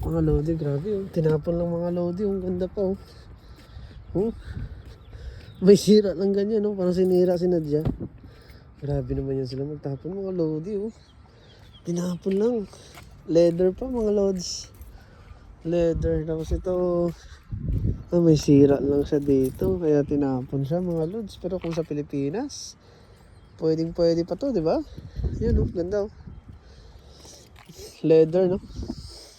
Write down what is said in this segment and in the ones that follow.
Mga lodi, grabe oh. Tinapon lang mga lodi, ang ganda pa oh. Oh. May sira lang ganyan oh, parang sinira si Nadia. Grabe naman yan sila magtapon mga lodi oh. Tinapon lang. Leather pa mga lods. Leather. Tapos ito, may sira lang siya dito. Kaya tinapon siya mga lods. Pero kung sa Pilipinas, pwedeng pwede pa to, di ba? Yan oh, ganda oh. Leather no.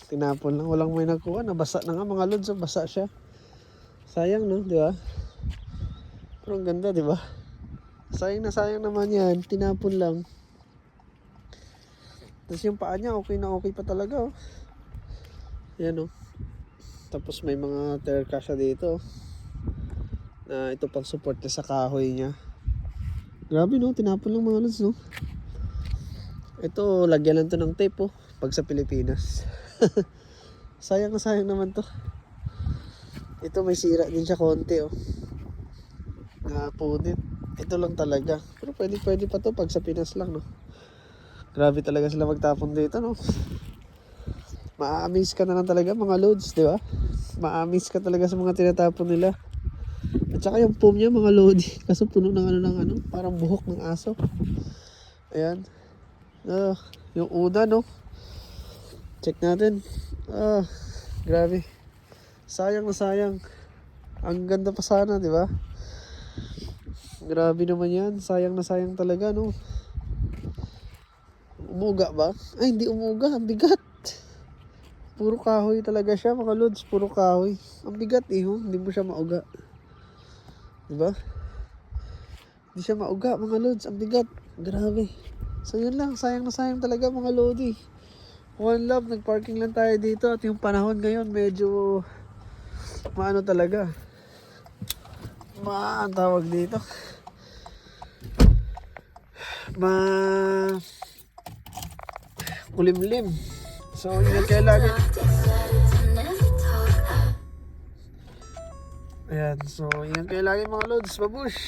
Tinapon lang, walang may nagkuha. Nabasa na nga mga lods, basa siya. Sayang no, di ba? Pero ang ganda, di ba? Sayang na sayang naman yan, tinapon lang. Tapos yung paa niya, okay na okay pa talaga oh. Yan oh. Tapos may mga terka siya dito. Na ito pang support niya sa kahoy niya. Grabe no, tinapon lang mga lods no. Ito, lagyan lang to ng tape oh, pag sa Pilipinas. Sayang na sayang naman to. Ito may sira din siya konti oh. Napunit. Ito lang talaga. Pero pwede pa to pag sa Pinas lang no. Grabe talaga sila magtapon dito no. Ma-amaze ka na lang talaga mga loads, di ba? Ma-amaze ka talaga sa mga tinatapon nila. At saka yung foam niya mga lodi. Kaso puno ng parang buhok ng aso. Ayan. Yung una no. Check natin. Grabe. Sayang na sayang. Ang ganda pa sana, di ba? Grabe naman yan. Sayang na sayang talaga, no? Umuga ba? Ay, hindi umuga. Ang bigat. Puro kahoy talaga siya, mga lods. Puro kahoy. Ang bigat, oh. Hindi mo siya mauga. Di ba? Hindi siya mauga, mga lods. Ang bigat. Grabe. So, yun lang. Sayang na sayang talaga, mga lodi. One love. Nagparking lang tayo dito. At yung panahon ngayon, medyo maano talaga. Ang tawag dito. Kulimlim. So, ingat kayo lagi. Ayan. So, ingat kayo lagi mga lods. Babush!